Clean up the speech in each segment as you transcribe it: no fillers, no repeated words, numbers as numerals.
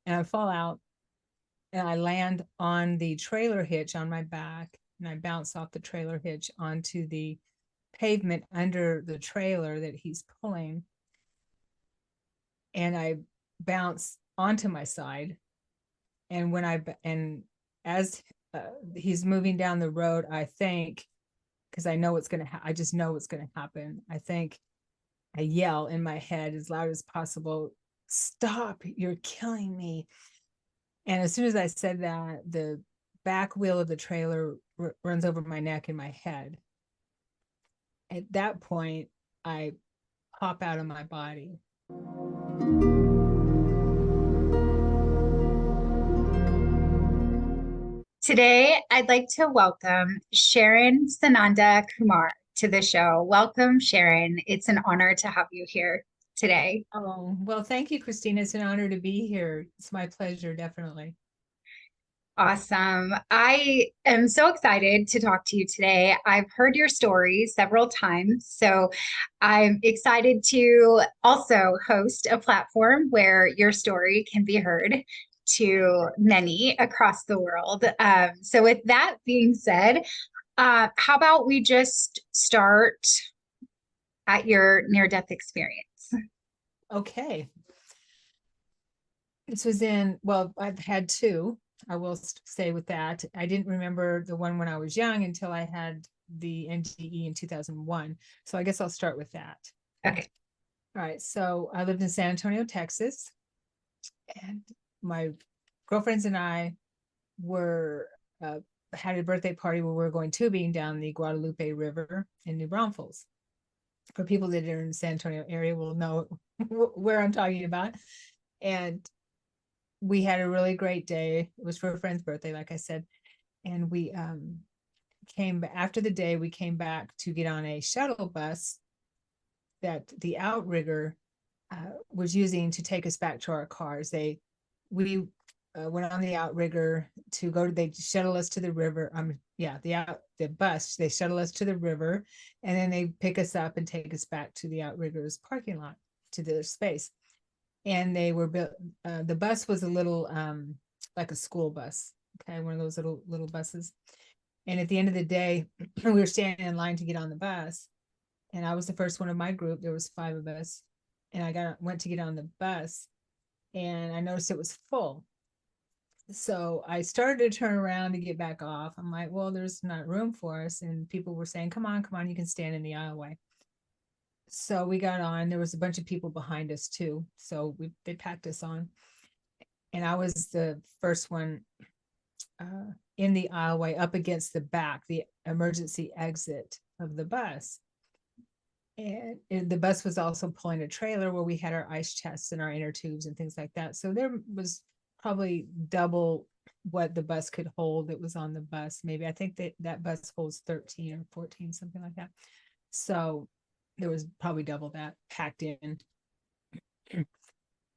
and I fall out and I land on the trailer hitch on my back, and I bounce off the trailer hitch onto the pavement under the trailer that he's pulling. And I bounce onto my side. And as he's moving down the road, I think, because I know what's going to I just know what's going to happen. I yell in my head as loud as possible, "Stop, you're killing me." And as soon as I said that, the back wheel of the trailer runs over my neck and my head. At that point, I pop out of my body. Today, I'd like to welcome Sharon Sananda Kumara to the show. Welcome, Sharon. It's an honor to have you here today. Oh, well, thank you, Christina. It's an honor to be here. It's my pleasure, definitely. Awesome. I am so excited to talk to you today. I've heard your story several times, so I'm excited to also host a platform where your story can be heard to many across the world. So, with that being said, how about we just start at your near-death experience? Okay. Well, I've had two. I will say with that. I didn't remember the one when I was young until I had the NDE in 2001. So I guess I'll start with that. Okay. All right. So I lived in San Antonio, Texas, and my girlfriends and I were had a birthday party where we were going tubing down the Guadalupe River in New Braunfels. For people that are in the San Antonio area will know where I'm talking about. And we had a really great day. It was for a friend's birthday, like I said. And we came after the day, we came back to get on a shuttle bus that the outrigger was using to take us back to our cars. We went on the outrigger to go to, they shuttle us to the river. The bus, they shuttle us to the river, and then they pick us up and take us back to the outrigger's parking lot, to their space. And they were built, the bus was a little like a school bus, okay, one of those little buses. And at the end of the day, we were standing in line to get on the bus, and I was the first one of my group. There was 5 of us, and went to get on the bus, and I noticed it was full. So I started to turn around to get back off. I'm like, well, there's not room for us. And people were saying, come on, you can stand in the aisleway. So we got on. There was a bunch of people behind us too. So they packed us on. And I was the first one in the aisleway up against the back, the emergency exit of the bus. And the bus was also pulling a trailer where we had our ice chests and our inner tubes and things like that. So there was probably double what the bus could hold that was on the bus. Maybe I think that bus holds 13 or 14, something like that. So there was probably double that packed in. And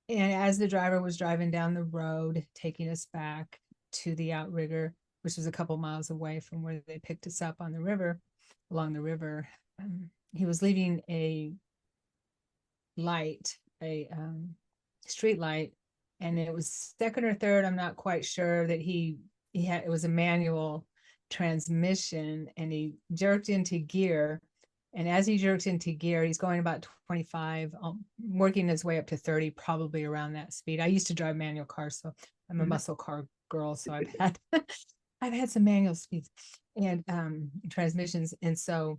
as the driver was driving down the road, taking us back to the outrigger, which was a couple miles away from where they picked us up on the river, along the river, he was leaving a light, a street light, and it was second or third. I'm not quite sure that he had. It was a manual transmission, and he jerked into gear. And as he jerks into gear, he's going about 25, working his way up to 30, probably around that speed. I used to drive manual cars, so I'm a muscle car girl. So I've had some manual speeds and transmissions. And so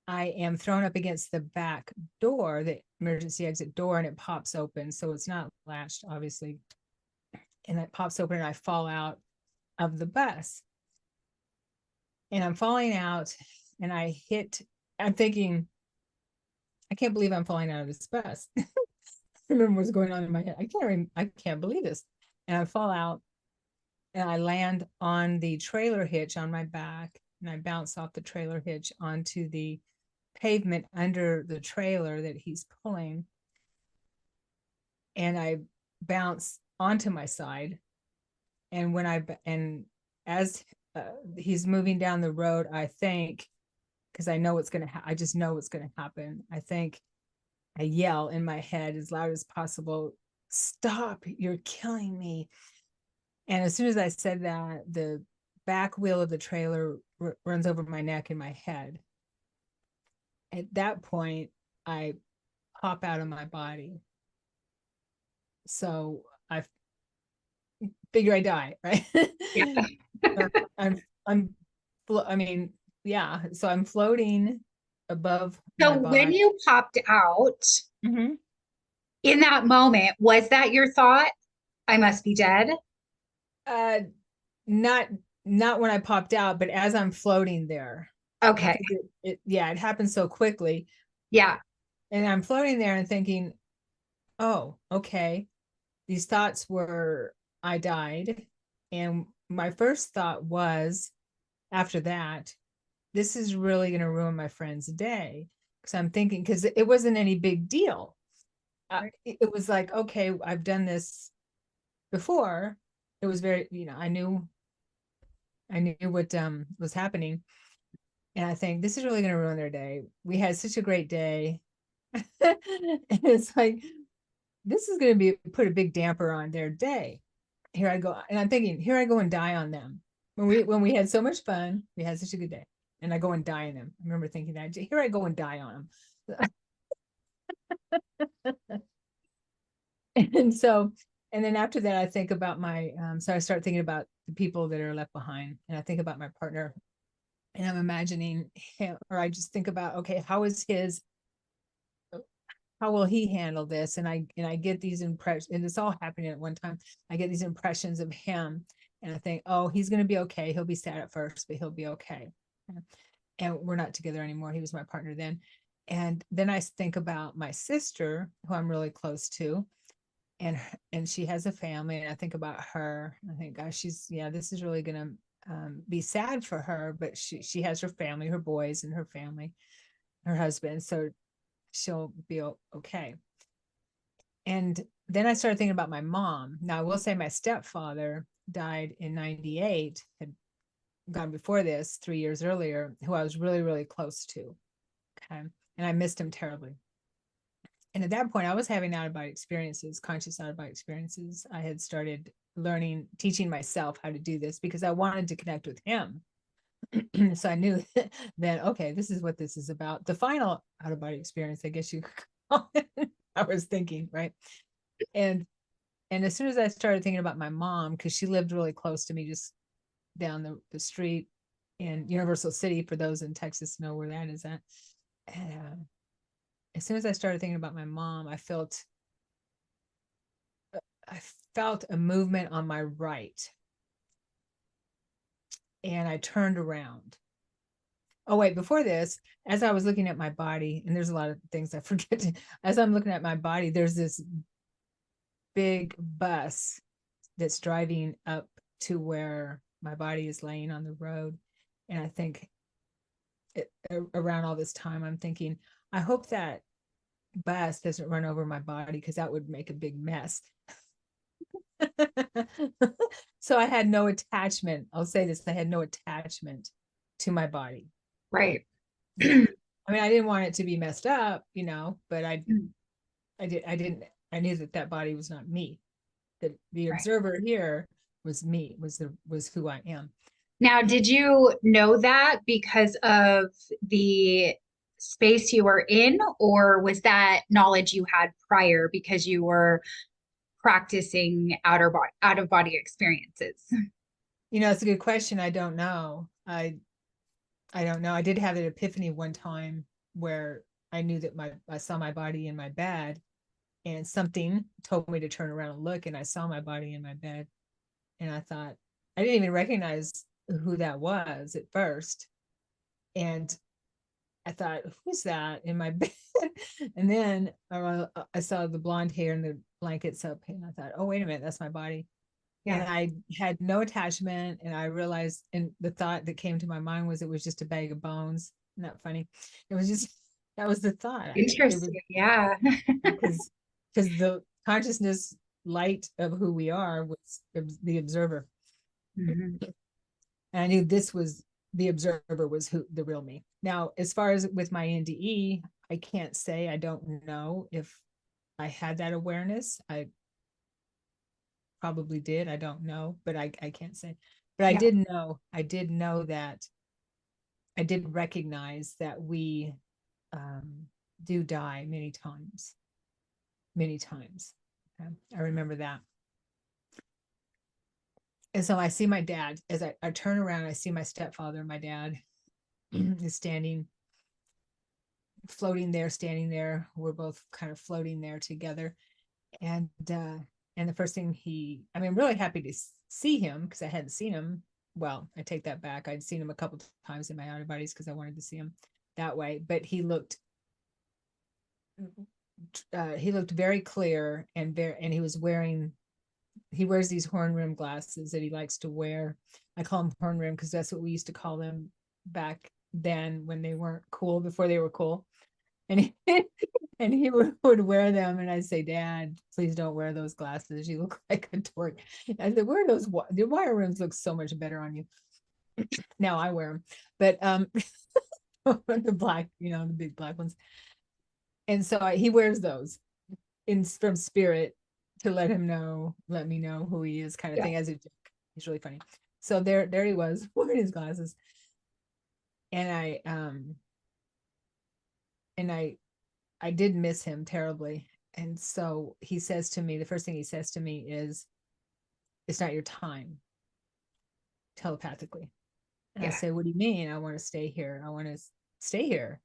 I am thrown up against the back door, the emergency exit door, and it pops open. So it's not latched, obviously. And it pops open and I fall out of the bus. And I'm falling out and I'm thinking, I can't believe I'm falling out of this bus. I remember what's going on in my head. I can't believe this. And I fall out and I land on the trailer hitch on my back, and I bounce off the trailer hitch onto the pavement under the trailer that he's pulling. And I bounce onto my side. And as he's moving down the road, I think, because I know I just know what's going to happen. I yell in my head as loud as possible, stop, you're killing me. And as soon as I said that, the back wheel of the trailer runs over my neck and my head. At that point, I pop out of my body. So I figure I die, right? Yeah. I'm, I mean, yeah. So I'm floating above So my when body. you popped out Mm-hmm. in that moment, was that your thought? I must be dead. Uh, not not when I popped out, but as I'm floating there, Okay. because it happened so quickly, Yeah. and I'm floating there and thinking, oh, okay. These thoughts were, I died, and my first thought was, after that, this is really going to ruin my friend's day, because I'm thinking, because it wasn't any big deal. It was like, okay, I've done this before. It was very, I knew what was happening, and I think this is really going to ruin their day. We had such a great day. And it's like, this is going to be put a big damper on their day. Here I go, and I'm thinking, here I go and die on them. When we had so much fun, we had such a good day, and I go and die on them. I remember thinking that, here I go and die on them. And so, and then after that, I think about my so I start thinking about the people that are left behind, and I think about my partner, and I'm imagining him, or I just think about, okay, how will he handle this? And I get these impressions, and it's all happening at one time. I get these impressions of him, and I think, oh, he's going to be okay. He'll be sad at first, but he'll be okay. And we're not together anymore. He was my partner then. And then I think about my sister, who I'm really close to, and she has a family, and I think about her. I think, gosh, this is really going to be sad for her, but she has her family, her boys, and her family, her husband, so she'll be okay. And then I started thinking about my mom. Now, I will say my stepfather died in 98, had gone before this 3 years earlier, who I was really, really close to. Okay. And I missed him terribly. And at that point, I was having out of body experiences, conscious out of body experiences. I had started teaching myself how to do this because I wanted to connect with him. So I knew then, okay, this is what this is about. The final out of body experience, I guess you could call it. I was thinking, right? And as soon as I started thinking about my mom, because she lived really close to me, just down the street in Universal City, for those in Texas know where that is at. And as soon as I started thinking about my mom, I felt a movement on my right, and I turned around. Oh wait, before this, as I was looking at my body, and there's a lot of things I forget as I'm looking at my body, there's this big bus that's driving up to where my body is laying on the road. And I think around all this time, I'm thinking, I hope that bus doesn't run over my body, because that would make a big mess. So I had no attachment. I'll say this, I had no attachment to my body. Right. Yeah. I mean, I didn't want it to be messed up, but I knew that body was not me. That the Right. observer here was me, was who I am. Now, did you know that because of the space you were in, or was that knowledge you had prior because you were practicing out of body experiences? It's a good question. I don't know. I don't know. I did have an epiphany one time where I knew that I saw my body in my bed, and something told me to turn around and look, and I saw my body in my bed, and I thought, I didn't even recognize who that was at first, and I thought, who's that in my bed? And then I saw the blonde hair and the blankets up, and I thought, oh, wait a minute, that's my body. And Yeah. I had no attachment, and I realized, and the thought that came to my mind was, it was just a bag of bones. Isn't that funny? It was just, that was the thought. It was Interesting. Yeah. because the consciousness light of who we are was the observer. Mhm. And I knew the observer was who the real me. Now, as far as with my NDE, I can't say, I don't know if I had that awareness. probably did. I don't know, but I can't say. But Yeah. I did know that I did recognize that we do die many times, many times. Okay? I remember that. And so I see my dad as I turn around, I see my stepfather and my dad is standing, floating there, standing there. We're both kind of floating there together. And the first thing I'm really happy to see him because I hadn't seen him. Well, I take that back. I'd seen him a couple times in my outer bodies because I wanted to see him that way. But he looked very clear and he wears these horn rim glasses that he likes to wear. I call them horn rim because that's what we used to call them back then when they weren't cool, before they were cool. And he, and he would wear them, and I'd say, Dad, please don't wear those glasses. You look like a dork. I said, wear those. The wire rims look so much better on you. Now I wear them, but the black, the big black ones. And so he wears those from spirit to let me know who he is, kind of thing, as a joke. He's really funny. So there he was wearing his glasses, and I did miss him terribly. And so the first thing he says to me is, it's not your time, telepathically. And I say, what do you mean? I want to stay here. I want to stay here.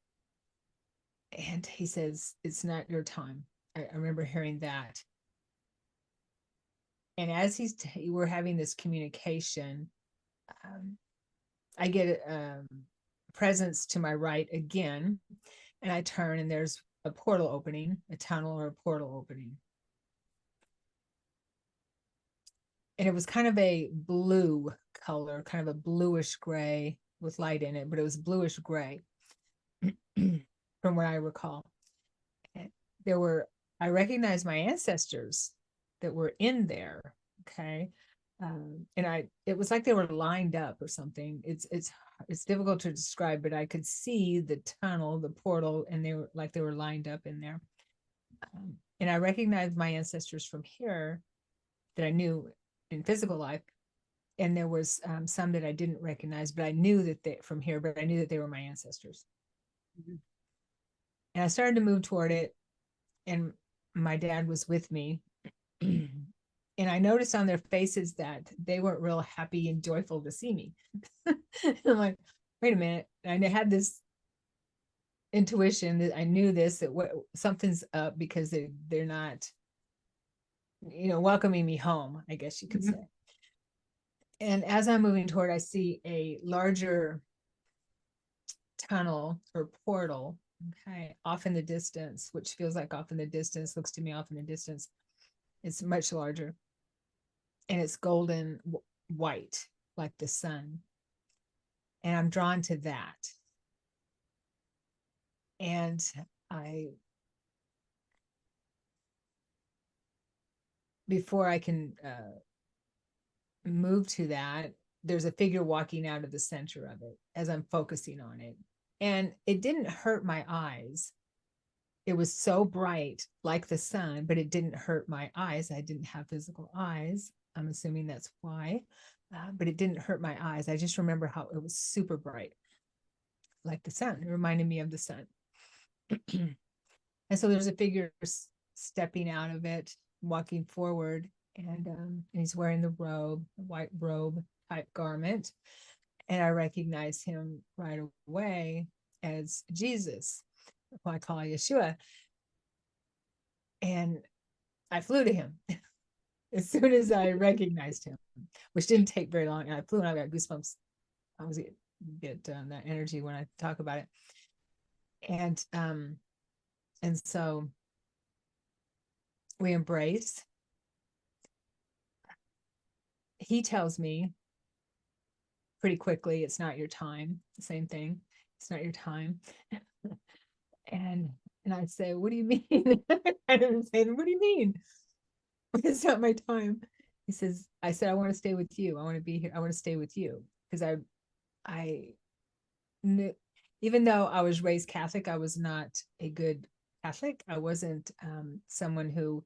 And he says, it's not your time. I remember hearing that. And as we're having this communication, I get presence to my right again, and I turn, and there's a portal opening, a tunnel or a portal opening. And it was kind of a blue color, kind of a bluish gray with light in it, but it was bluish gray from what I recall. I recognized my ancestors that were in there. Okay. It was like they were lined up or something. It's difficult to describe, but I could see the tunnel, the portal, and they were lined up in there. And I recognized my ancestors from here that I knew in physical life. And there was some that I didn't recognize, but I knew that from here, but I knew that they were my ancestors. Mm-hmm. And I started to move toward it, and my dad was with me. And I noticed on their faces that they weren't real happy and joyful to see me. I'm like, wait a minute. And I had this intuition that I knew that something's up, because they're not, welcoming me home, I guess you could say. And as I'm moving toward, I see a larger tunnel or portal, okay, off in the distance, which feels like off in the distance, looks to me off in the distance. It's much larger. And it's golden white, like the sun. And I'm drawn to that. And before I can move to that, there's a figure walking out of the center of it as I'm focusing on it. And it didn't hurt my eyes. It was so bright, like the sun, but it didn't hurt my eyes. I didn't have physical eyes. I'm assuming that's why, but it didn't hurt my eyes. I just remember how it was super bright, like the sun. It reminded me of the sun. And so there's a figure stepping out of it, walking forward, and he's wearing the white robe type garment. And I recognize him right away as Jesus, who I call Yeshua. And I flew to him as soon as I recognized him, which didn't take very long. And I flew, and I got goosebumps. I always get that energy when I talk about it. And so we embrace. He tells me pretty quickly, it's not your time. The same thing. It's not your time. and I say, what do you mean? I didn't say, what do you mean? It's not my time. He says, I said, I want to stay with you. I want to be here. I want to stay with you. Because I knew, even though I was raised Catholic, I was not a good Catholic. I wasn't someone who,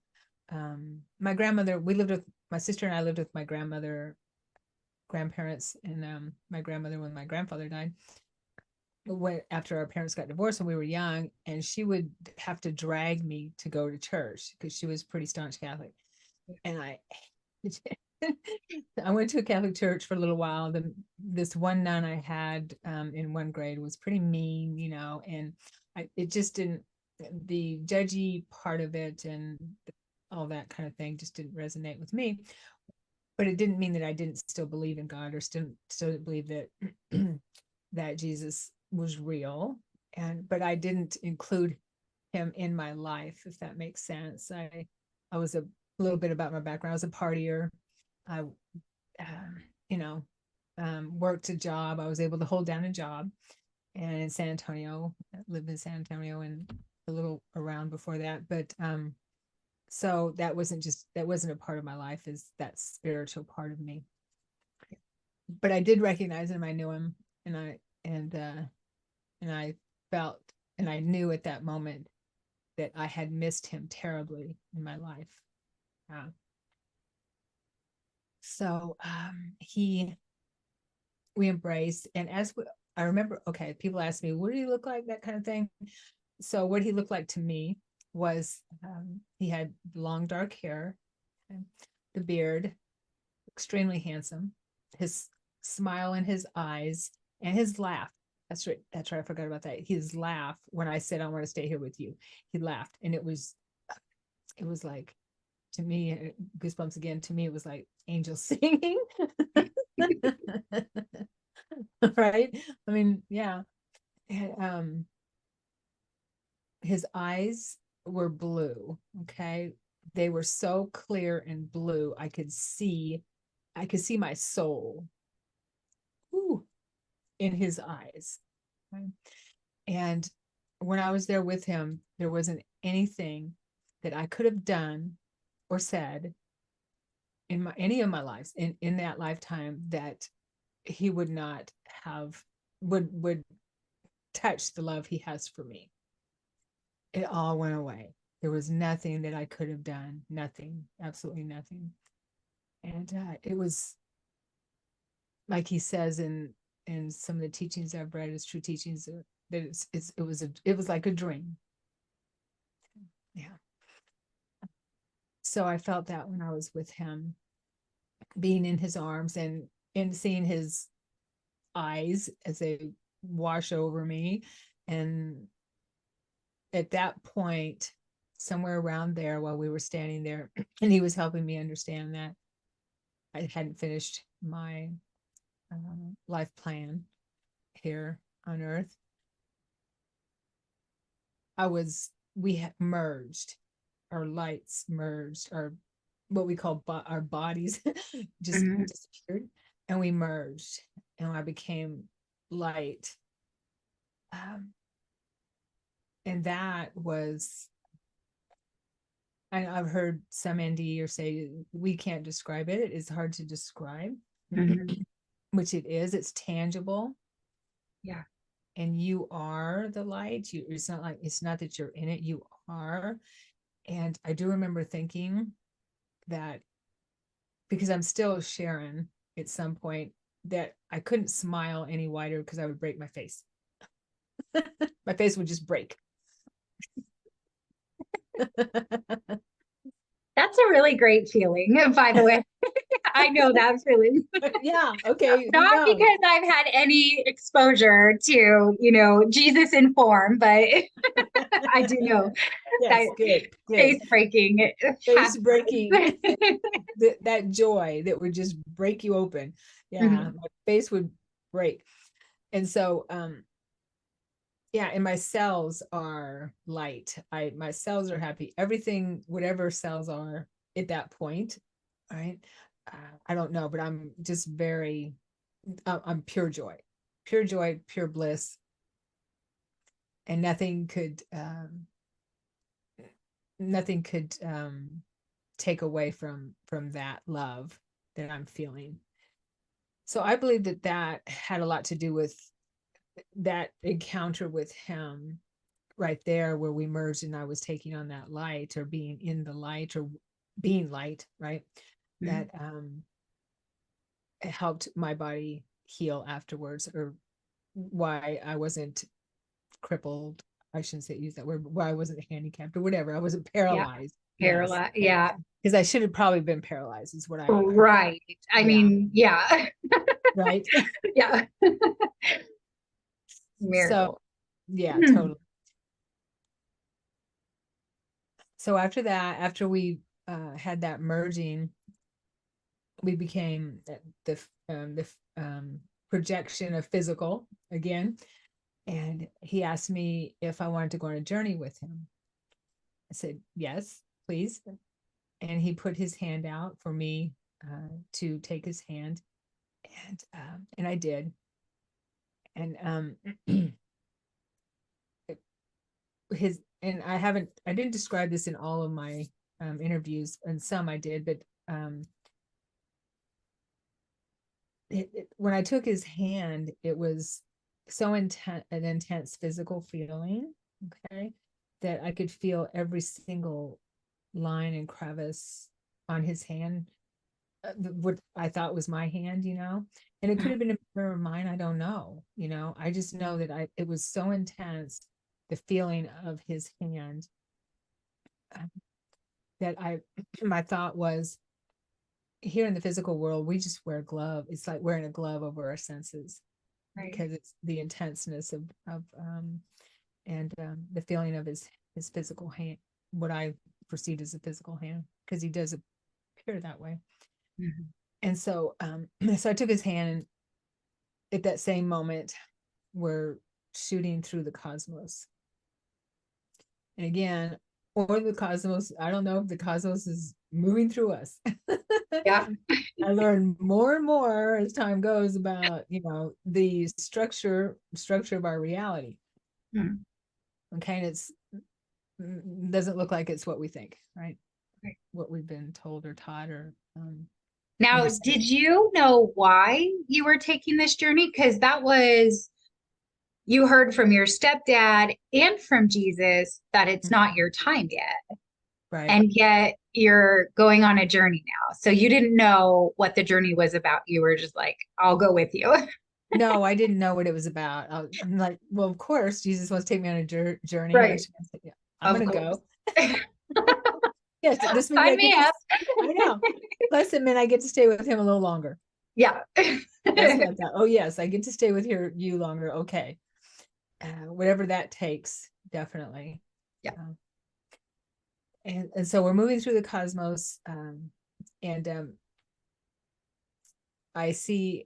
my grandmother, we lived with my sister and I lived with my grandparents, and my grandmother when my grandfather died. After our parents got divorced when we were young, and she would have to drag me to go to church because she was pretty staunch Catholic. And I went to a Catholic church for a little while. This one nun I had in one grade was pretty mean, and it just didn't, the judgy part of it and all that kind of thing just didn't resonate with me. But it didn't mean that I didn't still believe in God or still believe that that Jesus was real. But I didn't include him in my life, if that makes sense. I was a little bit about my background. I was a partier. I, worked a job. I was able to hold down a job, and in San Antonio, I lived in San Antonio and a little around before that. But so that wasn't a part of my life, is that spiritual part of me. But I did recognize him. I knew him, and I felt, and I knew at that moment that I had missed him terribly in my life. So we embraced, and I remember, okay, people ask me, what did he look like, that kind of thing. So what he looked like to me was he had long dark hair, the beard, extremely handsome, his smile in his eyes, and his laugh. That's right. I forgot about that. His laugh when I said, I want to stay here with you, he laughed, and it was like, to me, goosebumps again, to me, it was like angels singing. Right? I mean, yeah. And, his eyes were blue. Okay. They were so clear and blue. I could see my soul in his eyes. Okay? And when I was there with him, there wasn't anything that I could have done or said in any of my lives in that lifetime that he would not have would touch the love he has for me. It all went away. There was nothing that I could have done. Nothing, absolutely nothing. And it was like he says in some of the teachings I've read, as true teachings, that it was like a dream. Yeah. So I felt that when I was with him, being in his arms and seeing his eyes as they wash over me. And at that point, somewhere around there, while we were standing there, and he was helping me understand that I hadn't finished my life plan here on earth, we merged, our lights merged, our what we call our bodies just disappeared, and we merged, and I became light. And that was, I've heard some NDE say we can't describe it. It is hard to describe, which it is. It's tangible. Yeah. And you are the light. It's not that you're in it, you are. And I do remember thinking that, because I'm still Sharon at some point, that I couldn't smile any wider because I would break my face. My face would just break. That's a really great feeling, by the way. I know that feeling. Yeah. Okay. Not because I've had any exposure to, Jesus in form, but I do know yes, that good. face breaking. Face breaking. that joy that would just break you open. Yeah. My face would break. And so, yeah, and my cells are light. My cells are happy. Everything, whatever cells are at that point, right? I don't know, but I'm just I'm pure joy, pure bliss, and nothing could take away from that love that I'm feeling. So I believe that had a lot to do with that encounter with him right there, where we merged and I was taking on that light, or being in the light, or being light, right? that it helped my body heal afterwards, or why I wasn't crippled. I shouldn't say use that word, but why I wasn't handicapped or whatever. I wasn't Yeah. paralyzed. Yes. Paralyzed. Yeah. Because I should have probably been paralyzed, is what I heard. Right. I mean, yeah. Right. Yeah. So, Miracle. yeah, totally. So after that, after we had that merging, we became the projection of physical again. And he asked me if I wanted to go on a journey with him. I said, yes, please. And he put his hand out for me to take his hand. And I did. And I didn't describe this in all of my interviews, and some I did, but when I took his hand, it was so intense, an intense physical feeling, okay, that I could feel every single line and crevice on his hand, what I thought was my hand, and it could have been a mirror of mine. I don't know, I just know that it was so intense, the feeling of his hand, that my thought was, here in the physical world, we just wear a glove. It's like wearing a glove over our senses, Right. because it's the intenseness of and the feeling of his physical hand, what I perceived as a physical hand, because he does appear that way. Mm-hmm. And so, so I took his hand, and at that same moment, we're shooting through the cosmos. And again, or the cosmos, I don't know if the cosmos is moving through us. Yeah. I learn more and more as time goes about, the structure of our reality. Mm-hmm. Okay. And it's doesn't look like it's what we think, right? Right. What we've been told or taught or Now, understood. did you know why you were taking this journey? Because you heard from your stepdad and from Jesus that it's not your time yet. Right. And yet you're going on a journey now. So you didn't know what the journey was about. You were just like, I'll go with you. No, I didn't know what it was about. I'm like, well, of course, Jesus wants to take me on a journey. Right. Yeah, I'm Of going to course. go. Yes, this means I may have. I know. Plus, it meant I get to stay with him a little longer. Yeah. That's what I thought. Oh, yes, I get to stay with you longer. Okay. Whatever that takes, definitely. Yeah. And so we're moving through the cosmos, and I see,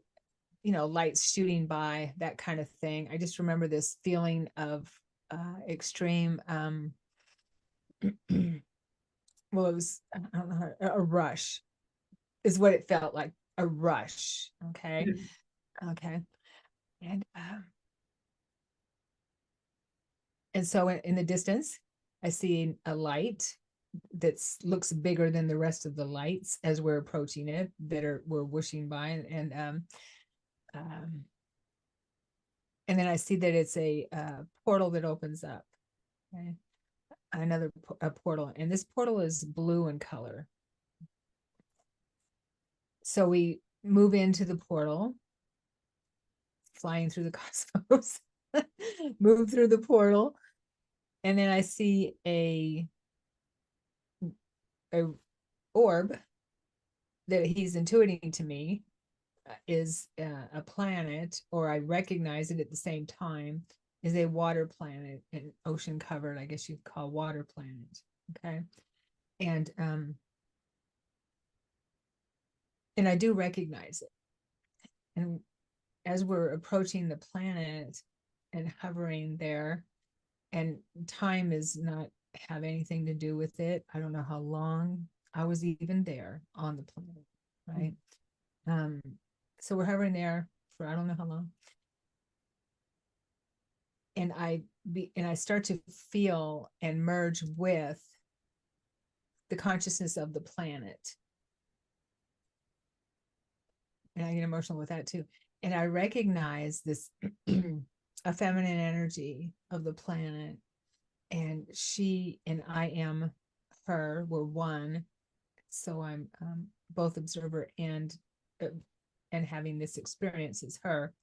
lights shooting by, that kind of thing. I just remember this feeling of extreme, well, it was, I don't know, a rush is what it felt like, a rush. Okay. Mm-hmm. Okay. And so in the distance, I see a light that looks bigger than the rest of the lights as we're approaching it, we're whooshing by, um, and then I see that it's a portal that opens up. Okay? Another a portal, and this portal is blue in color. So we move into the portal, flying through the cosmos, move through the portal, and then I see a orb that he's intuiting to me is a planet, or I recognize it at the same time, is a water planet, an ocean covered, I guess you'd call water planet. Okay. And I do recognize it. And as we're approaching the planet and hovering there, and time is not have anything to do with it. I don't know how long I was even there on the planet, right? So we're hovering there for I don't know how long. And I start to feel and merge with the consciousness of the planet. And I get emotional with that too. And I recognize this a feminine energy of the planet, and she and I am her, we're one. So I'm both observer and having this experience as her.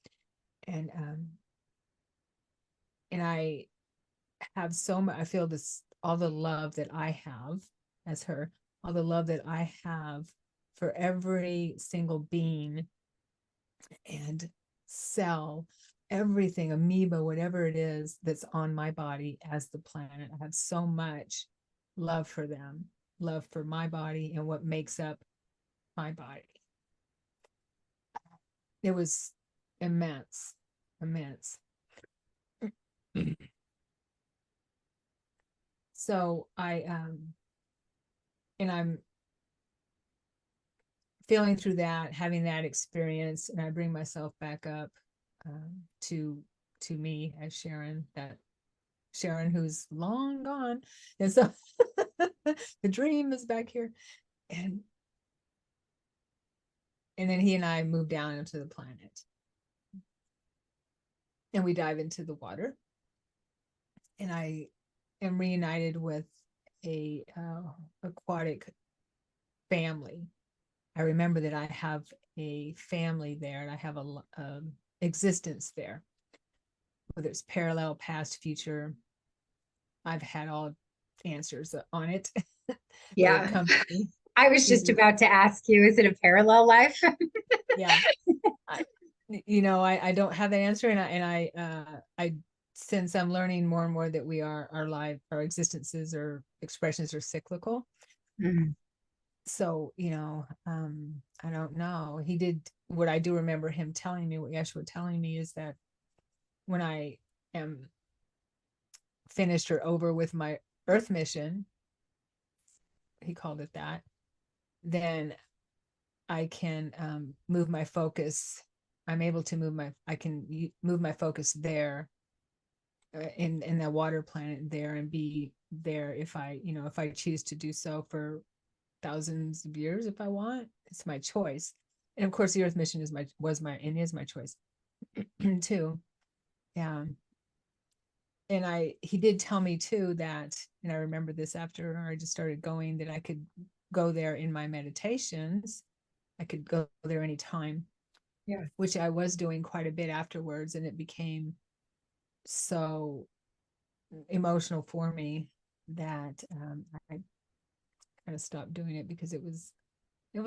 And I have so much, I feel this, all the love that I have as her, all the love that I have for every single being and cell, everything, amoeba, whatever it is that's on my body as the planet. I have so much love for them, love for my body and what makes up my body. It was immense, immense. So and I'm feeling through that, having that experience, and I bring myself back up to me as Sharon, that Sharon who's long gone, and so the dream is back here, and then he and I move down into the planet, and we dive into the water, and I am reunited with a aquatic family. I remember that I have a family there, and I have a existence there, whether it's parallel, past, future. I've had all answers on it that Yeah. have come to me. I was just about to ask you, is it a parallel life? Yeah. I don't have that answer, and I since I'm learning more and more that we are our existences or expressions are cyclical. Mhm. So, I don't know. He did, what I do remember him telling me, what Yeshua telling me is that when I am finished or over with my earth mission, he called it that, then I can move my focus. I'm able to I can move my focus there in the water planet there, and be there if if I choose to do so for thousands of years if I want. It's my choice. And of course the earth mission is my choice too. Yeah. And he did tell me too that, and I remember this after I just started going, that I could go there in my meditations. I could go there anytime. Yeah. Which I was doing quite a bit afterwards, and it became so emotional for me that I kind of stopped doing it, because it was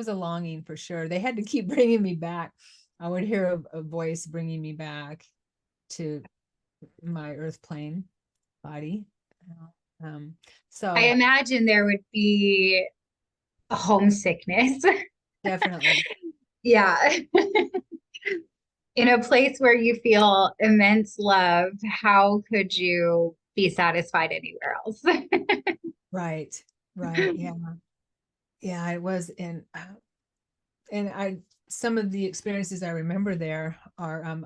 a longing for sure. They had to keep bringing me back. I would hear a voice bringing me back to my earth plane body. Um, I so imagine there would be a homesickness. definitely, Yeah. In a place where you feel immense love, how could you be satisfied anywhere else? right, right, yeah, yeah. It was, and I some of the experiences I remember there are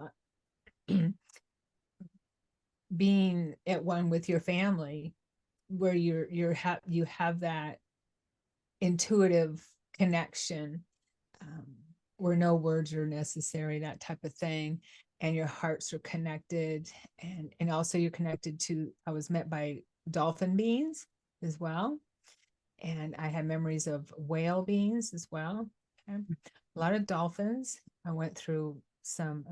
being at one with your family, where you have that intuitive connection, um, where no words are necessary, that type of thing, and your hearts are connected, and also you're connected to. I was met by dolphin beings as well, and I had memories of whale beings as well. Okay. A lot of dolphins. I went through some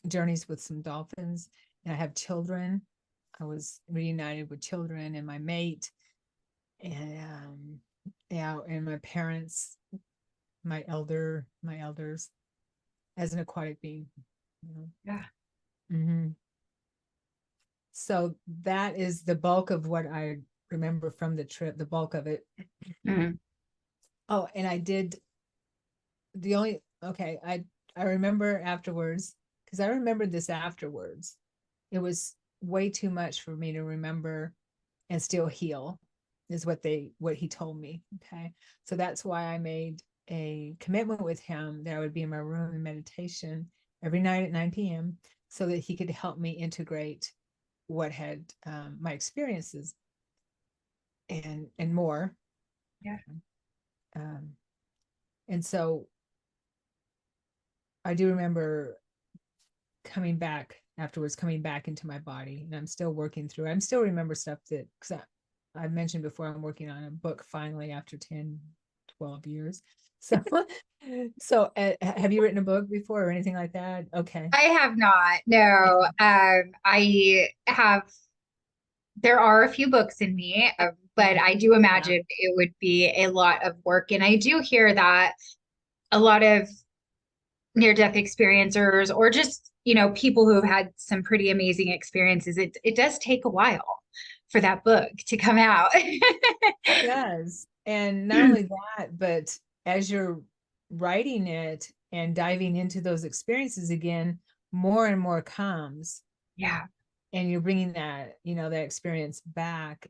journeys with some dolphins, and I have children. I was reunited with children and my mate, and yeah, and my parents, my elders, as an aquatic being. Yeah. Mm-hmm. So that is the bulk of what I remember from the trip, the bulk of it. Mhm. Oh, and I did the only okay, I remember afterwards, because I remembered this afterwards. It was way too much for me to remember and still heal, is what he told me. Okay. So that's why I made a commitment with him that I would be in my room in meditation every night at 9 p.m. so that he could help me integrate what had my experiences and more. Yeah. Um, and so I do remember coming back into my body, and I'm still working through. I'm still remember stuff that, because I've mentioned before, I'm working on a book finally after 10, 12 years. So, have you written a book before or anything like that? Okay. I have not. No. I have, there are a few books in me, but I do Yeah. imagine it would be a lot of work. And I do hear that a lot of near-death experiencers, or just, people who have had some pretty amazing experiences, it does take a while for that book to come out. It does. And not only that, but as you're writing it and diving into those experiences again, more and more comes. Yeah. And you're bringing that, that experience back.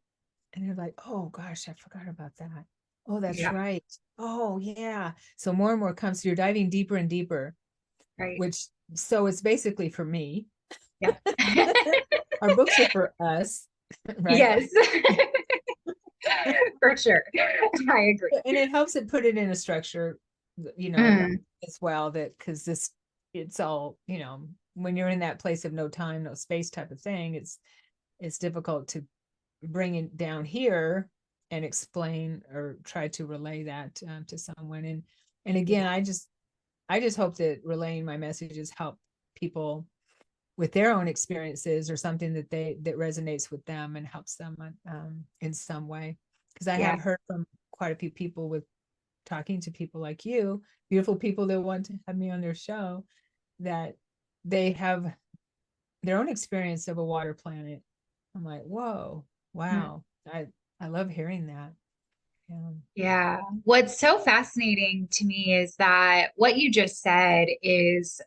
And you're like, oh gosh, I forgot about that. Oh, that's Yeah. right. Oh, yeah. So more and more comes. So you're diving deeper and deeper, Right. so it's basically for me. Yeah. Our books are for us, right? Yes. For sure. I agree. And it helps it put it in a structure, Mm, as well, that because it's all, when you're in that place of no time, no space type of thing, it's difficult to bring it down here and explain or try to relay that to someone. And again, I just hope that relaying my messages help people with their own experiences, or something that resonates with them and helps them in some way. Because I yeah. have heard from quite a few people, with talking to people like you, beautiful people that want to have me on their show, that they have their own experience of a water planet. I'm like, whoa, Mm. wow. I love hearing that. Yeah. Yeah. What's so fascinating to me is that what you just said is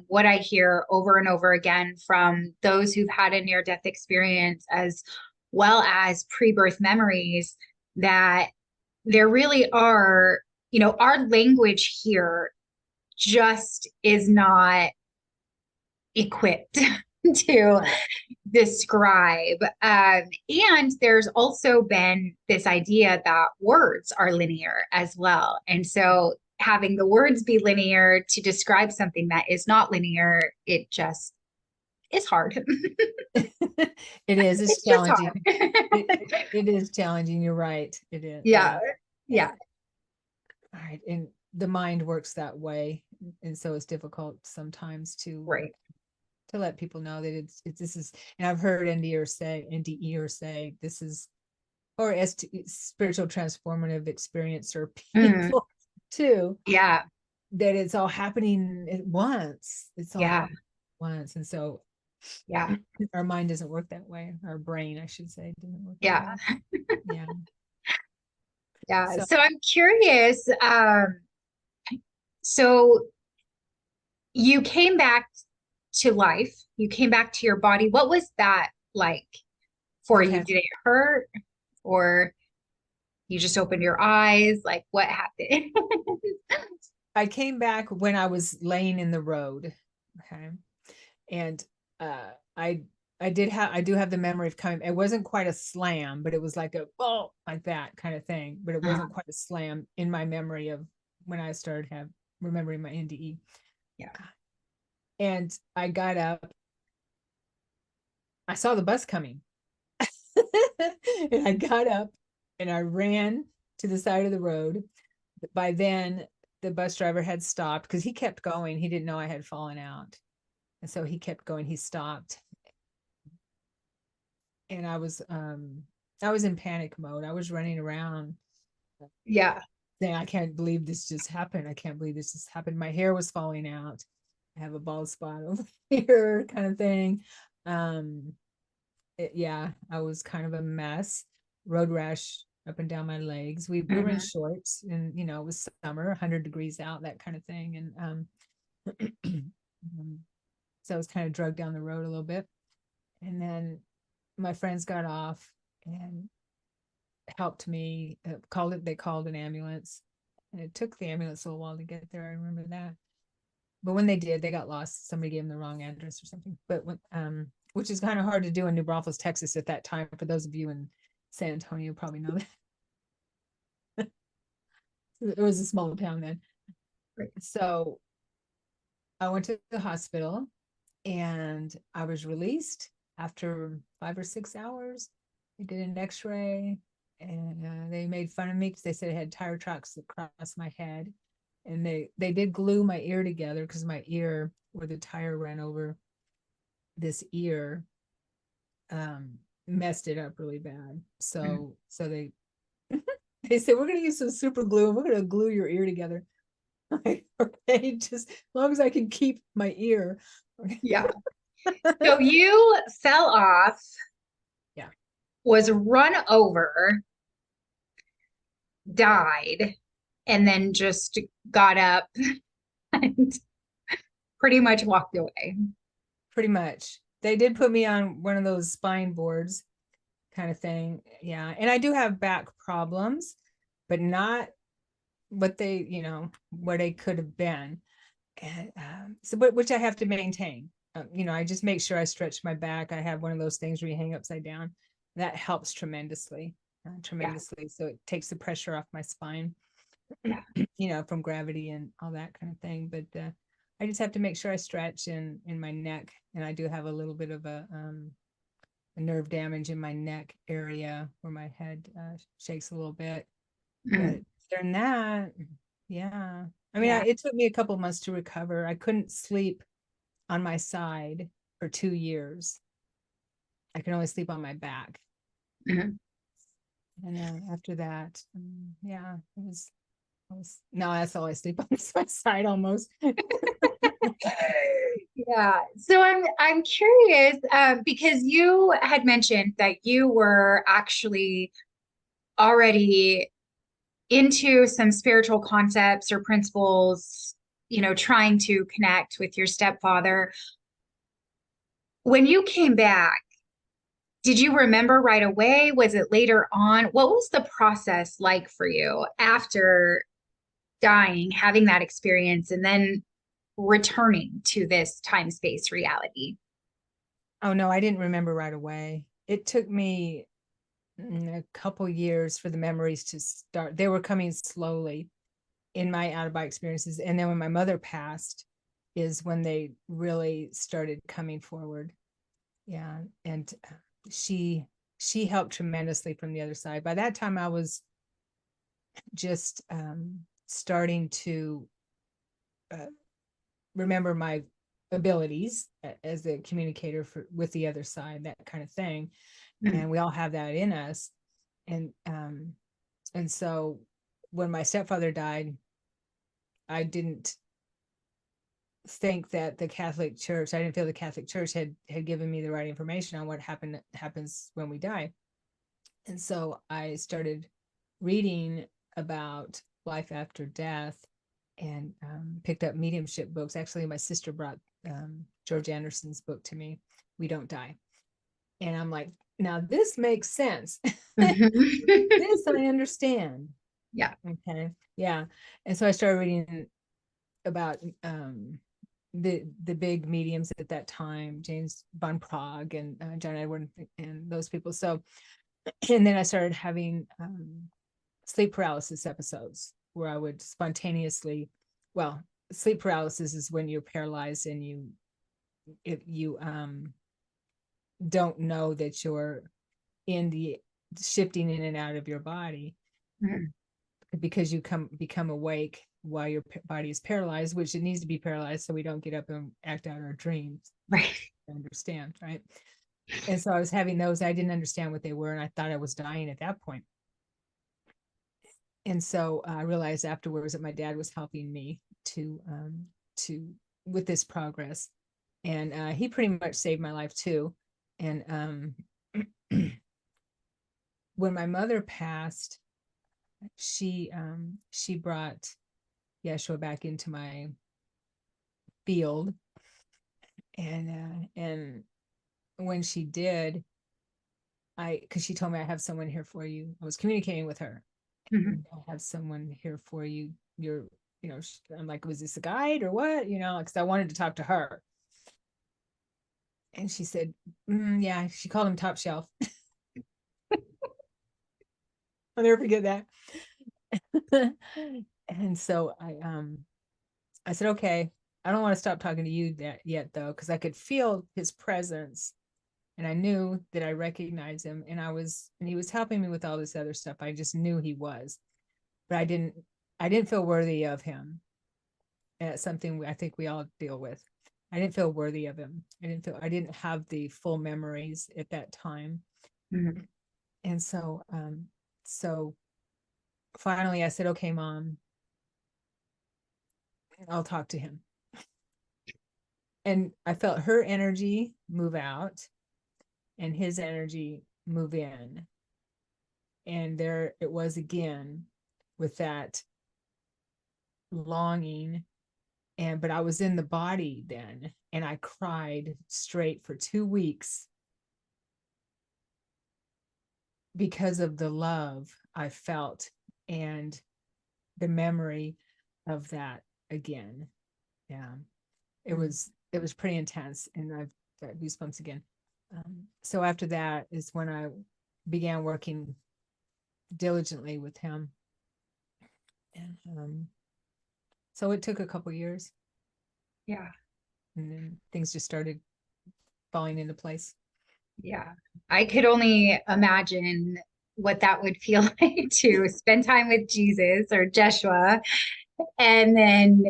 what I hear over and over again from those who've had a near-death experience, as well as pre-birth memories, that there really are, our language here just is not equipped to Right. describe. And there's also been this idea that words are linear as well. And so having the words be linear to describe something that is not linear, it just is hard. It is. It's It's just hard. challenging. It is challenging. You're right. It is. Yeah. And Yeah. all right. And the mind works that way. And so it's difficult sometimes Right. to let people know that it's this is, and I've heard NDE say this is, or spiritual transformative experience, or Mm, people too, yeah. that it's all happening at once. It's all Yeah. happening at once. And so Yeah. our mind doesn't work that way. Our brain, I should say, doesn't work that Yeah. way. Yeah. Yeah. So So I'm curious. So you came back to life, you came back to your body. What was that like for you? okay. Did it hurt, or you just opened your eyes? Like, what happened? I came back when I was laying in the road. Okay. And uh I I do have the memory of coming. It wasn't quite a slam, but it was like a oh, like that kind of thing. But it Uh, wasn't quite a slam in my memory of when I started remembering my NDE. yeah. And I got up, I saw the bus coming. And I got up and I ran to the side of the road. By then, the bus driver had stopped because he kept going. He didn't know I had fallen out. And so he kept going. He stopped. And I was in panic mode. I was running around Yeah. saying, I can't believe this just happened. I can't believe this just happened. My hair was falling out. I have a bald spot over here, kind of thing. Um, yeah, I was kind of a mess. Road rash up and down my legs. We were in Hmm. shorts, and it was summer, 100 degrees out, that kind of thing. And so I was kind of drugged down the road a little bit. And then my friends got off and helped me. They called an ambulance, and it took the ambulance a little while to get there. I remember that. But when they did, they got lost. Somebody gave them the wrong address or something. But which is kind of hard to do in New Braunfels, Texas at that time. For those of you in San Antonio, probably know that. It was a small town then. Right. So I went to the hospital and I was released after 5 or 6 hours. They did an x-ray. and they made fun of me because they said I had tire tracks across my head, and they did glue my ear together because my ear, where the tire ran over this ear, messed it up really bad. So they said, we're gonna use some super glue and we're gonna glue your ear together. Like, okay, just as long as I can keep my ear. Yeah. So you fell off, Yeah. was run over, died, and then just got up and pretty much walked away. Pretty much. They did put me on one of those spine boards kind of thing. Yeah. And I do have back problems, but not what they, what they could have been. And but which I have to maintain. I just make sure I stretch my back. I have one of those things where you hang upside down. That helps tremendously, Yeah. tremendously. So it takes the pressure off my spine, Yeah. from gravity and all that kind of thing. But I just have to make sure I stretch in my neck, and I do have a little bit of a nerve damage in my neck area where my head shakes a little bit. Mm. But during that, yeah. I mean, Yeah. it took me a couple months to recover. I couldn't sleep on my side for 2 years. I could only sleep on my back. Mm. And after that, yeah, now that's all I sleep on is my side almost. Yeah. So I'm curious because you had mentioned that you were actually already into some spiritual concepts or principles, trying to connect with your stepfather. When you came back, did you remember right away? Was it later on? What was the process like for you after dying, having that experience, and then returning to this time space reality? Oh no, I didn't remember right away. It took me a couple years for the memories to start. They were coming slowly in my out of body experiences. And then when my mother passed is when they really started coming forward. Yeah. And she helped tremendously from the other side. By that time I was just starting to uh, remember my abilities as a communicator with the other side, that kind of thing. Mm. And we all have that in us. And so when my stepfather died, I didn't think that the Catholic Church, I didn't feel the Catholic Church had given me the right information on what happens when we die. And so I started reading about life after death, and picked up mediumship books. Actually, my sister brought George Anderson's book to me, We Don't Die. And I'm like, now this makes sense. This I understand. Yeah. Okay. Yeah. And so I started reading about the big mediums at that time, James Von Prague and John Edward and those people. So, and then I started having sleep paralysis episodes where I would spontaneously, well, sleep paralysis is when you're paralyzed and you don't know that you're in the shifting in and out of your body, Mm. because you become awake while your body is paralyzed, which it needs to be paralyzed so we don't get up and act out our dreams. Right. I understand, right? And so I was having those. I didn't understand what they were, and I thought I was dying at that point. And so I realized afterwards that my dad was helping me to with this progress, and he pretty much saved my life too. And when my mother passed, she brought Yeshua back into my field, and when she did, because she told me, I have someone here for you. I was communicating with her. Mhm. I have someone here for you. I'm like, was this a guide or what? Because I wanted to talk to her. And she said, yeah, she called him top shelf. I'll never forget that. And so I said, okay, I don't want to stop talking to you yet though, because I could feel his presence And I knew that I recognized him, and he was helping me with all this other stuff. I just knew he was, but I didn't feel worthy of him. And it's something I think we all deal with. I didn't feel worthy of him. I didn't have the full memories at that time. Mm-hmm. And so finally I said, okay, Mom, I'll talk to him. And I felt her energy move out and his energy move in. And there it was again with that longing. But I was in the body then, and I cried straight for 2 weeks because of the love I felt and the memory of that again. Yeah, it was pretty intense, and I've got goosebumps again. So after that is when I began working diligently with him, and so it took a couple years, Yeah. and then things just started falling into place. Yeah. I could only imagine what that would feel like to spend time with Jesus or Jeshua and then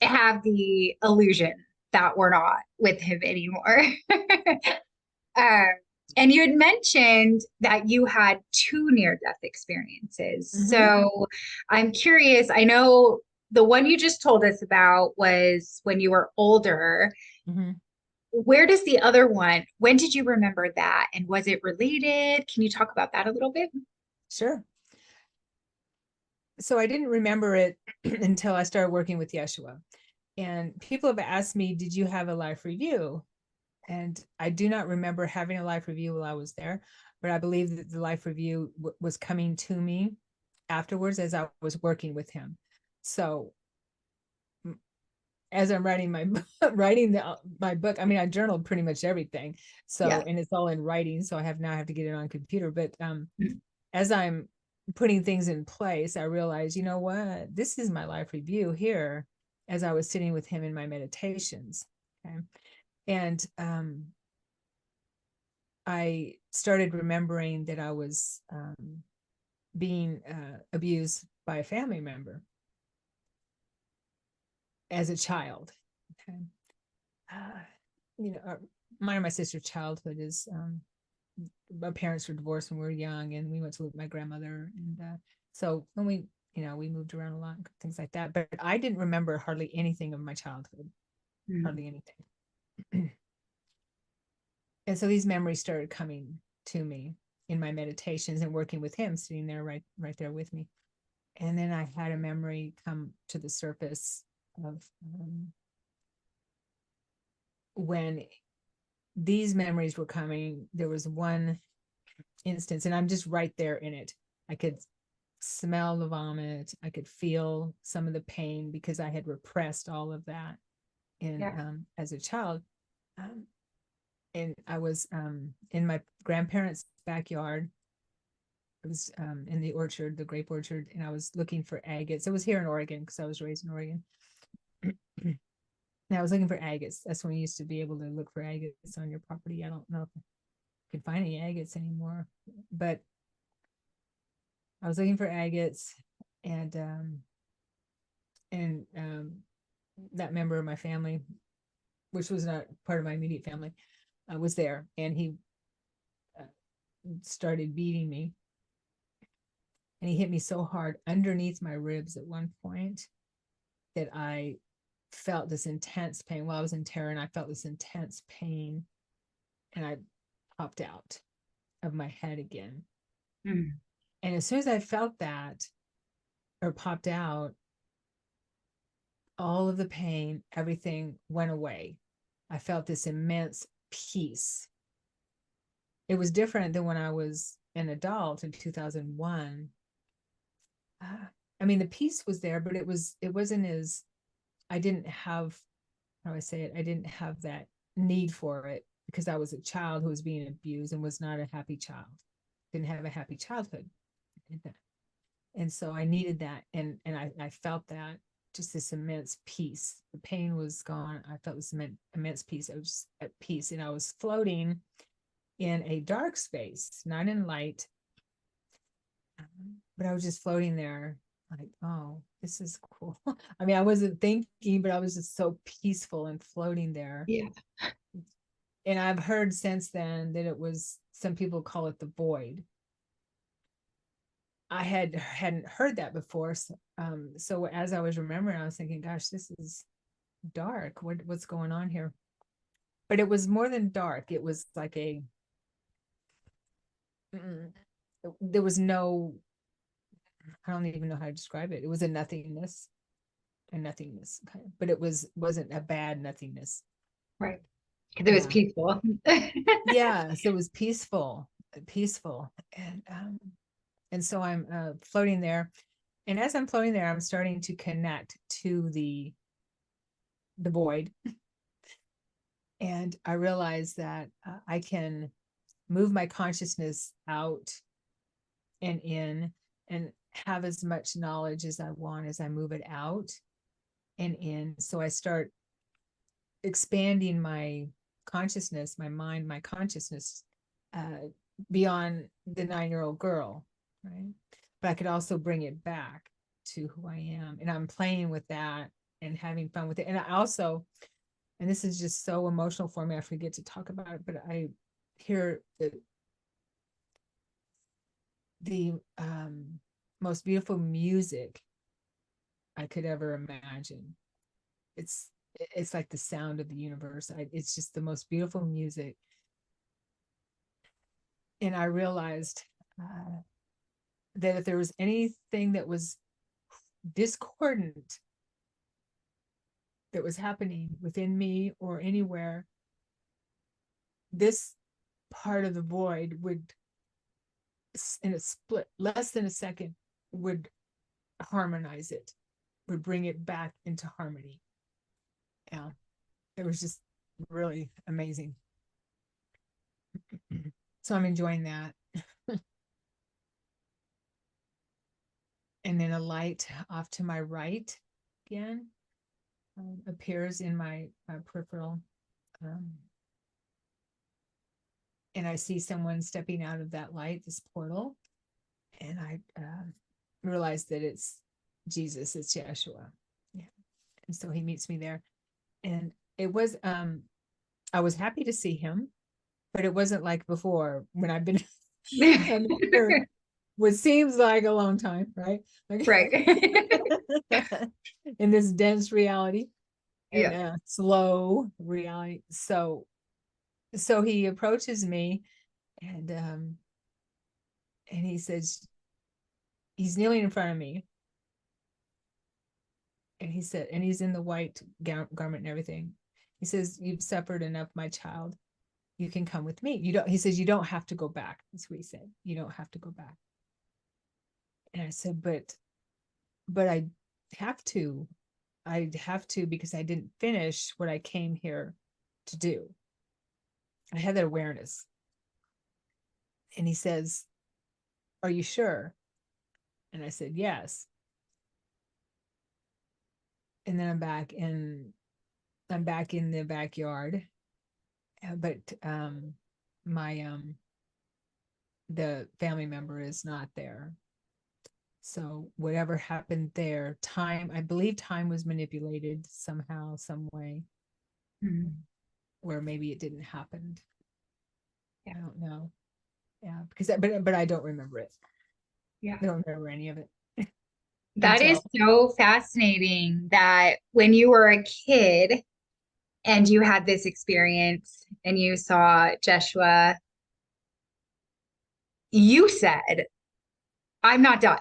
have the illusion that we're not with him anymore. uh, and you had mentioned that you had two near-death experiences. Mm-hmm. So I'm curious, I know the one you just told us about was when you were older. Mm-hmm. Where does the other one, when did you remember that? And was it related? Can you talk about that a little bit? Sure. So I didn't remember it until I started working with Yeshua. And people have asked me, did you have a life review? And I do not remember having a life review while I was there, but I believe that the life review was coming to me afterwards as I was working with him. So as I'm writing my my book, I mean, I journaled pretty much everything. So, Yeah. and it's all in writing. So I have to get it on computer. But as I'm putting things in place, I realized, you know what, this is my life review here as I was sitting with him in my meditations. Okay. And I started remembering that I was being abused by a family member as a child. Okay. You know, mine and my sister's childhood is my parents were divorced when we were young, and we went to live with my grandmother. And so when we moved around a lot, things like that. But I didn't remember hardly anything of my childhood, hardly anything. And so these memories started coming to me in my meditations and working with him, sitting there right there with me. And then I had a memory come to the surface of when these memories were coming. There was one instance, and I'm just right there in it. I could smell the vomit. I could feel some of the pain because I had repressed all of that in as a child. And I was in my grandparents' backyard. I was in the orchard, the grape orchard, and I was looking for agates. It was here in Oregon because I was raised in Oregon. And I was looking for agates. That's when you used to be able to look for agates on your property. I don't know if you can find any agates anymore, but I was looking for agates, and that member of my family, which was not part of my immediate family, was there, and he uh, started beating me, and he hit me so hard underneath my ribs at one point that I felt this intense pain. While I was in terror, and I felt this intense pain, and I popped out of my head again. Mm. And as soon as I felt that or popped out, all of the pain, everything went away. I felt this immense peace. It was different than when I was an adult in 2001. I mean, the peace was there, but it wasn't as, I didn't have, how do I say it? I didn't have that need for it because I was a child who was being abused and was not a happy child. Didn't have a happy childhood. And so I needed that. And I felt that, just this immense peace. The pain was gone. I felt this immense peace. I was just at peace, and I was floating in a dark space, not in light. But I was just floating there, like, oh, this is cool. I mean, I wasn't thinking, but I was just so peaceful and floating there. Yeah. And I've heard since then that it was, some people call it the void. I hadn't heard that before. So as I was remembering, I was thinking, gosh, this is dark. What's going on here? But it was more than dark. It was like there was no, I don't even know how to describe it. It was a nothingness, okay. But wasn't a bad nothingness. Right. Because it was peaceful. Yeah, so it was peaceful. And so I'm floating there. And as I'm floating there, I'm starting to connect to the void. And I realize that I can move my consciousness out and in and have as much knowledge as I want as I move it out and in. So I start expanding my consciousness, my mind, my consciousness beyond the 9-year-old girl, right? But I could also bring it back to who I am. And I'm playing with that and having fun with it. And I also, and this is just so emotional for me, I forget to talk about it, but I hear the most beautiful music I could ever imagine. It's like the sound of the universe. It's just the most beautiful music. And I realized that if there was anything that was discordant that was happening within me or anywhere, this part of the void would, in a split, less than a second, would harmonize it, would bring it back into harmony. Yeah, it was just really amazing. So I'm enjoying that. And then a light off to my right again appears in my peripheral. And I see someone stepping out of that light, this portal. And I realize that it's Jesus, it's Yeshua. Yeah. And so he meets me there. And it was, I was happy to see him, but it wasn't like before when I've been here, what seems like a long time, right? Like, right. In this dense reality and Yeah. slow reality. So he approaches me and he says, he's kneeling in front of me. And he said, and he's in the white garment and everything. He says, you've suffered enough, my child. You can come with me. You don't, he says, you don't have to go back. That's what he said. You don't have to go back. And I said, but I have to. I have to because I didn't finish what I came here to do. I had that awareness. And he says, are you sure? And I said, yes. And then I'm back in the backyard. But my the family member is not there. So whatever happened there, I believe time was manipulated somehow, some way, where maybe it didn't happen. I don't know. Yeah, because but I don't remember it. Yeah. I don't remember any of it. That is so fascinating that when you were a kid and you had this experience and you saw Jeshua, you said, I'm not done.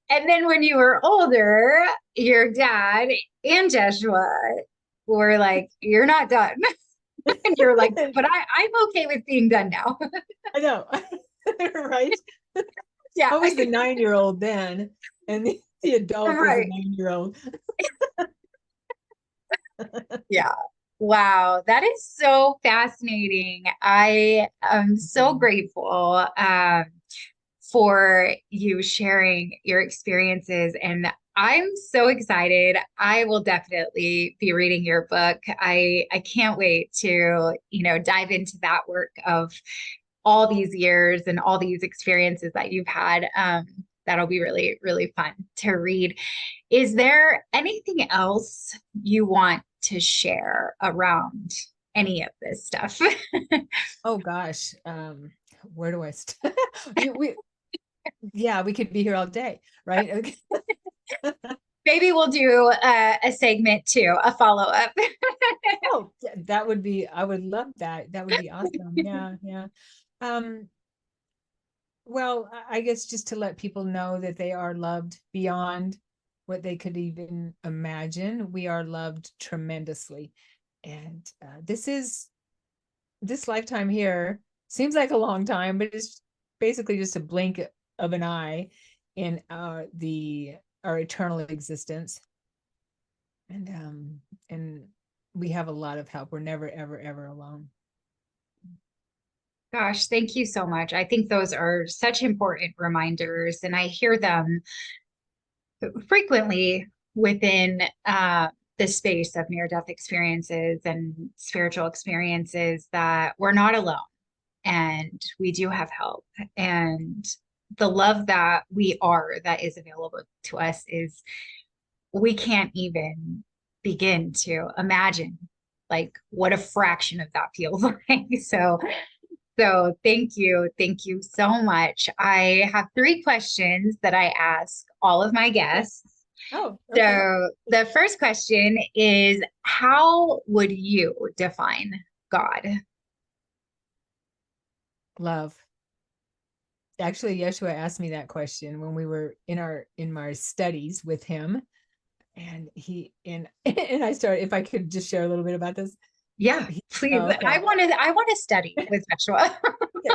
And then when you were older, your dad and Jeshua were like, you're not done. And you're like, but I'm okay with being done now. I know. Right? Yeah. I was the 9-year-old then, and the adult was Right. a 9-year-old. Yeah. Wow. That is so fascinating. I am so grateful for you sharing your experiences. And I'm so excited. I will definitely be reading your book. I can't wait to, dive into that work of all these years and all these experiences that you've had. That'll be really, really fun to read. Is there anything else you want to share around any of this stuff? Oh gosh, where do I start? We could be here all day, right? Okay. Maybe we'll do a segment too, a follow up. Oh, that would be, I would love that. That would be awesome. Yeah, yeah. Um, well, I guess just to let people know that they are loved beyond what they could even imagine. We are loved tremendously. And this lifetime here seems like a long time, but it's basically just a blink of an eye in our eternal existence. And we have a lot of help. We're never, ever, ever alone. Gosh, thank you so much. I think those are such important reminders, and I hear them frequently within the space of near-death experiences and spiritual experiences that we're not alone and we do have help. And the love that that is available to us is we can't even begin to imagine like what a fraction of that feels like. So thank you. Thank you so much. I have 3 questions that I ask all of my guests. Oh, okay. So the first question is, how would you define God? Love. Actually, Yeshua asked me that question when we were in my studies with him. And and I started, if I could just share a little bit about this. Yeah, please. Oh, okay. I want to study with Joshua.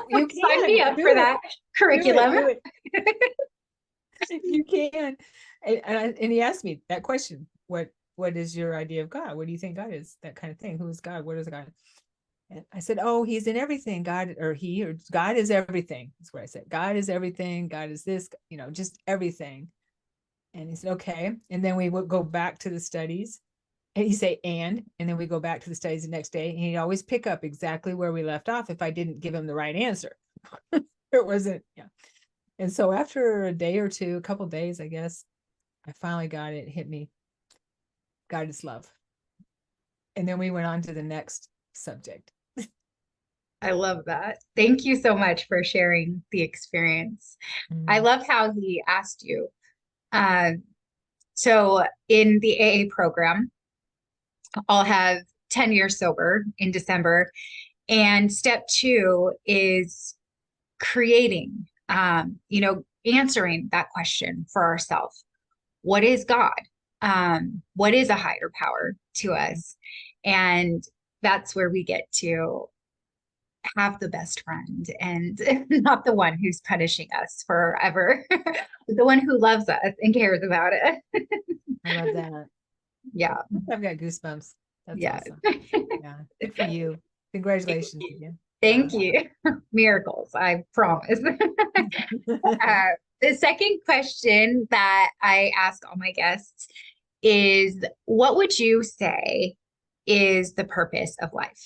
You Sign me can up do for it. that curriculum. Do it. You can. And he asked me that question. What is your idea of God? What do you think God is? That kind of thing. Who is God? What is God? And I said, oh, he's in everything. God or God is everything. That's what I said. God is everything. God is this, just everything. And he said, okay. And then we would go back to the studies. And he'd say, and then we go back to the studies the next day. And he'd always pick up exactly where we left off if I didn't give him the right answer. It wasn't, yeah. And so after a day or two, a couple of days, I guess, I finally got it, hit me. God is love. And then we went on to the next subject. I love that. Thank you so much for sharing the experience. I Mm. love how he asked you. So in the AA program, I'll have 10 years sober in December. And step 2 is creating, answering that question for ourselves. What is God? What is a higher power to us? And that's where we get to have the best friend and not the one who's punishing us forever, the one who loves us and cares about it. I love that. Yeah. I've got goosebumps. That's Yeah. awesome. Yeah. Good for you. Congratulations again. Thank you. Miracles, I promise. The second question that I ask all my guests is, what would you say is the purpose of life?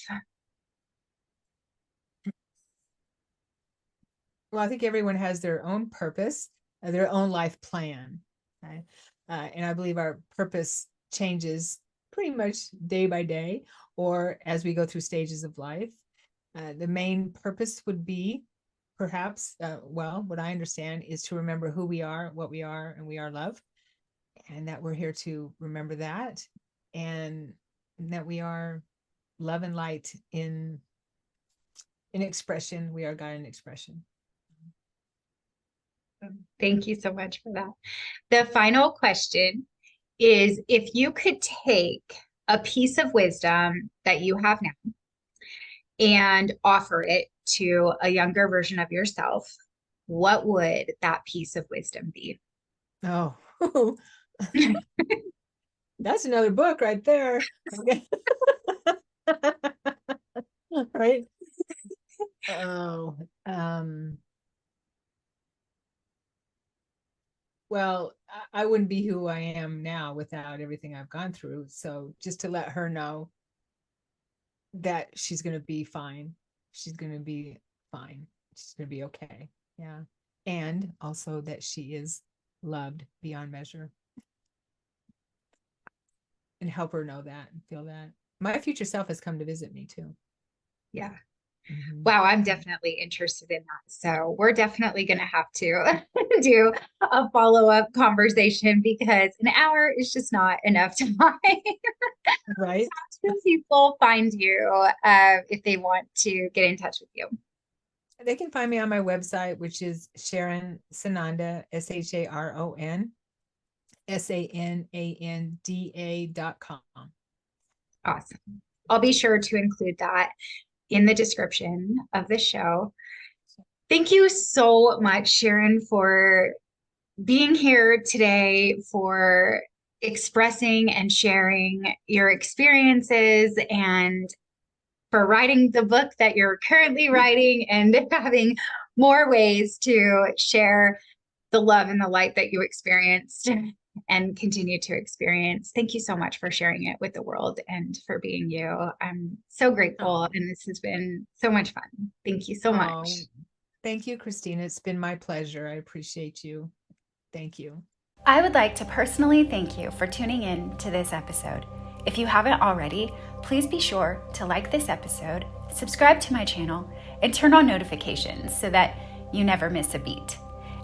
Well, I think everyone has their own purpose, their own life plan. Right? And I believe our purpose changes pretty much day by day or as we go through stages of life. The main purpose would be perhaps, what I understand is to remember who we are, what we are, and we are love. And that we're here to remember that. And that we are love and light in expression. We are God in expression. Thank you so much for that. The final question is, if you could take a piece of wisdom that you have now and offer it to a younger version of yourself, what would that piece of wisdom be? Oh, that's another book right there. Okay. Right. Oh, well, I wouldn't be who I am now without everything I've gone through. So just to let her know that she's going to be fine. She's going to be fine. She's going to be okay. Yeah. And also that she is loved beyond measure. And help her know that and feel that. My future self has come to visit me too. Yeah. Mhm. Wow, I'm definitely interested in that. So we're definitely going to have to do a follow-up conversation because an hour is just not enough time. Right. How can people find you if they want to get in touch with you? They can find me on my website, which is Sharon Sananda, SharonSananda.com. Awesome. I'll be sure to include that in the description of the show. Thank you so much, Sharon, for being here today, for expressing and sharing your experiences, and for writing the book that you're currently writing and having more ways to share the love and the light that you experienced and continue to experience. Thank you so much for sharing it with the world and for being you. I'm so grateful, and this has been so much fun. Thank you so much. Thank you, Christina. It's been my pleasure. I appreciate you. Thank you. I would like to personally thank you for tuning in to this episode. If you haven't already, please be sure to like this episode, subscribe to my channel, and turn on notifications so that you never miss a beat.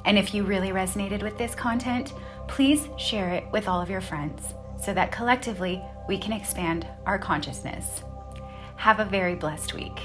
And if you really resonated with this content, please share it with all of your friends so that collectively we can expand our consciousness. Have a very blessed week.